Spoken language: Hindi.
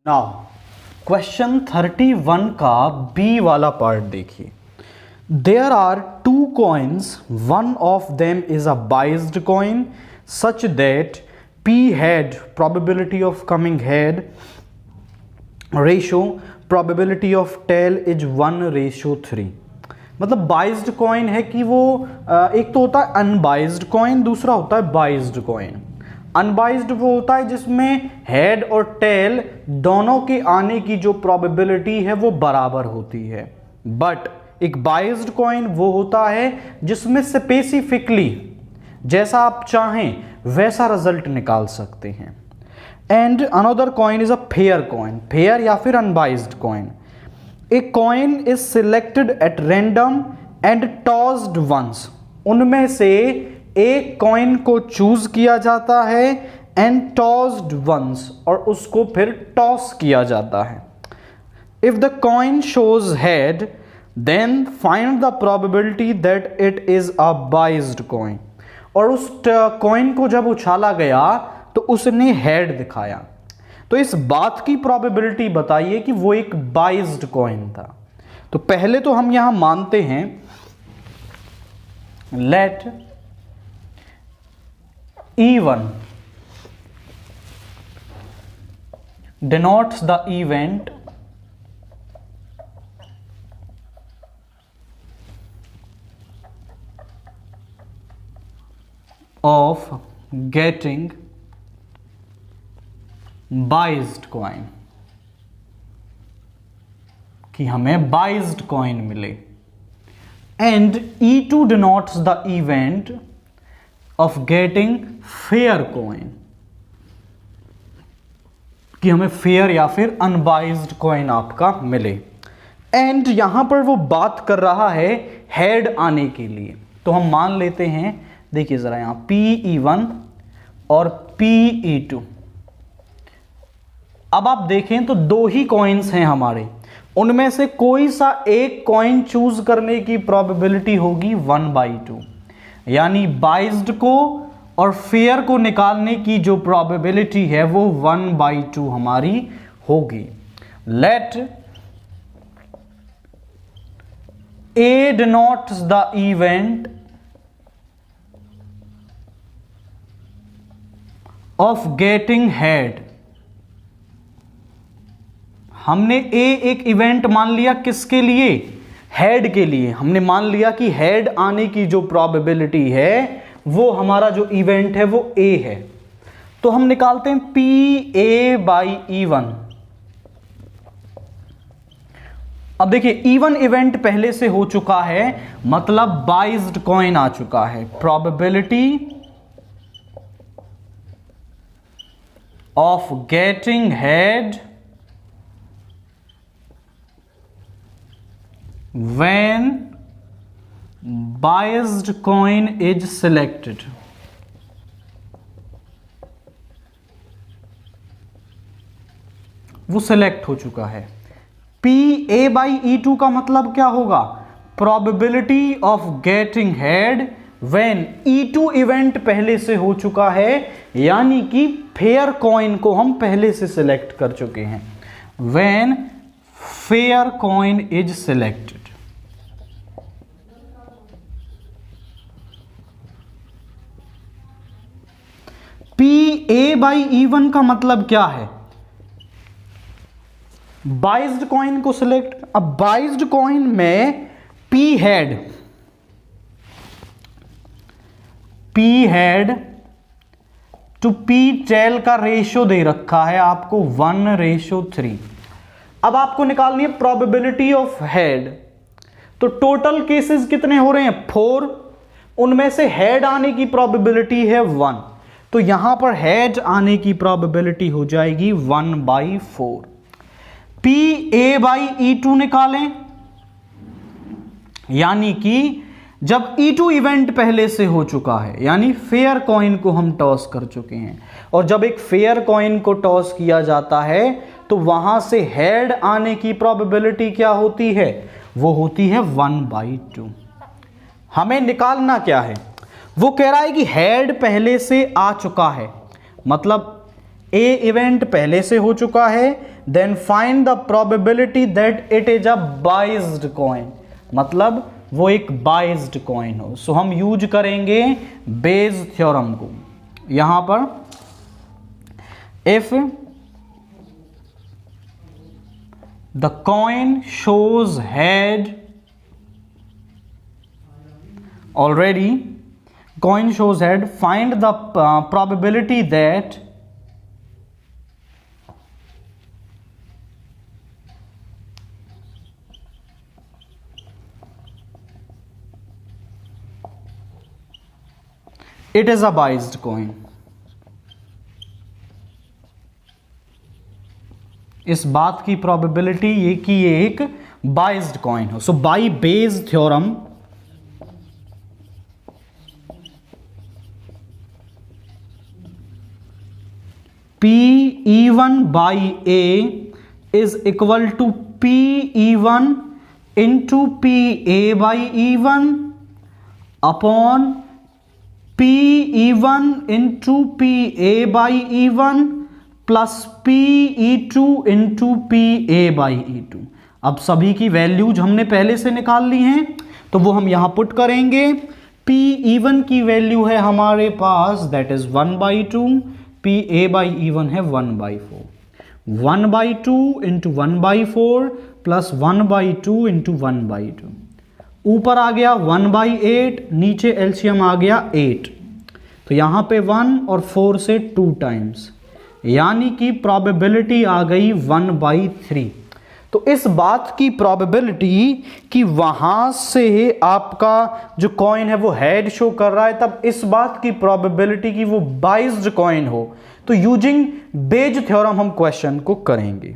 नाउ क्वेश्चन 31 का बी वाला पार्ट देखिए। There are two coins, one of them is a biased coin such that P head probability of coming head ratio probability of tail is 1:3। मतलब बाइज्ड कॉइन है कि वो एक तो होता है अनबाइज्ड कॉइन, दूसरा होता है बाइज्ड कॉइन। अनबाइज्ड वो होता है जिसमें हेड और टेल दोनों के आने की जो प्रोबेबिलिटी है वो बराबर होती है। बट एक बाइज्ड कॉइन वो होता है जिसमें स्पेसिफिकली जैसा आप चाहें वैसा रिजल्ट निकाल सकते हैं। And another coin is a fair coin, fair या फिर unbiased coin. A coin is selected at random and tossed once, उनमें से एक कॉइन को चूज किया जाता है एंड टॉस्ड वंस, और उसको फिर टॉस किया जाता है। If the coin shows head then find the probability that it is a biased coin. और उस कॉइन को जब उछाला गया तो उसने हेड दिखाया, तो इस बात की प्रोबेबिलिटी बताइए कि वो एक बाइज्ड कॉइन था। तो पहले तो हम यहां मानते हैं let E1 denotes the event of getting biased coin, कि हमें बाइज्ड कॉइन मिले। And E2 denotes the event of getting fair coin, कि हमें फेयर या फिर अनबाइज्ड कॉइन आपका मिले। एंड यहां पर वो बात कर रहा है हेड आने के लिए, तो हम मान लेते हैं, देखिए जरा यहां PE1 और PE2। अब आप देखें तो दो ही कॉइन्स हैं हमारे, उनमें से कोई सा एक कॉइन चूज करने की प्रोबेबिलिटी होगी 1/2, यानी बाइज्ड को और फेयर को निकालने की जो प्रोबेबिलिटी है वो 1/2 हमारी होगी। Let A denotes the event of getting head। हमने A एक इवेंट मान लिया, किसके लिए? हेड के लिए। हमने मान लिया कि हेड आने की जो प्रोबेबिलिटी है वो हमारा जो इवेंट है वो A है। तो हम निकालते हैं PA/E1। अब देखिए E1 इवेंट पहले से हो चुका है, मतलब बाइज्ड कॉइन आ चुका है। Probability of getting head when biased coin is selected। वो सिलेक्ट हो चुका है। PA/E2 का मतलब क्या होगा? Probability of getting head when E2 event पहले से हो चुका है, यानी कि फेयर कॉइन को हम पहले से सिलेक्ट कर चुके हैं। When fair coin is selected. PA/E1 का मतलब क्या है? बाइज्ड कॉइन को सिलेक्ट। अब बाइज्ड कॉइन में P head to P tail का रेशियो दे रखा है आपको 1:3। अब आपको निकालनी है प्रोबेबिलिटी ऑफ हेड। तो टोटल केसेस कितने हो रहे हैं? 4। उनमें से हेड आने की प्रोबेबिलिटी है 1, तो यहां पर हेड आने की प्रोबेबिलिटी हो जाएगी 1/4। PA/E2 निकालें, यानी कि जब E2 इवेंट पहले से हो चुका है, यानी फेयर कॉइन को हम टॉस कर चुके हैं, और जब एक फेयर कॉइन को टॉस किया जाता है तो वहां से हेड आने की प्रोबेबिलिटी क्या होती है? वो होती है 1/2। हमें निकालना क्या है? वो कह रहा है कि हेड पहले से आ चुका है, मतलब ए इवेंट पहले से हो चुका है, then find the probability that it is a biased coin, मतलब वो एक बाइज्ड कॉइन हो। सो हम यूज करेंगे बेज थ्योरम को यहां पर। If the coin shows head, already coin shows head, find the probability that it is a biased coin। इस बात की प्रोबेबिलिटी ये कि ये एक बाइज्ड कॉइन हो। So by Bayes theorem P(E1) by A is equal to P(E1) into PA by E1 upon P(E1) into PA by E1 plus P(E2) into PA by E2। अब सभी की वैल्यूज हमने पहले से निकाल ली हैं, तो वो हम यहां पुट करेंगे। P(E1) की वैल्यू है हमारे पास that is 1/2, PA by E1 है 1/4, 1/2 इंटू 1/4 प्लस 1/2 इंटू 1/2, ऊपर आ गया 1/8, नीचे एलसीएम आ गया 8, तो यहां पे 1 और 4 से 2 टाइम्स, यानी कि प्रोबेबिलिटी आ गई 1/3। तो इस बात की प्रोबेबिलिटी कि वहां से आपका जो कॉइन है वो हेड शो कर रहा है, तब इस बात की प्रोबेबिलिटी कि वो बाइज्ड कॉइन हो, तो यूजिंग बेज थ्योरम हम क्वेश्चन को करेंगे।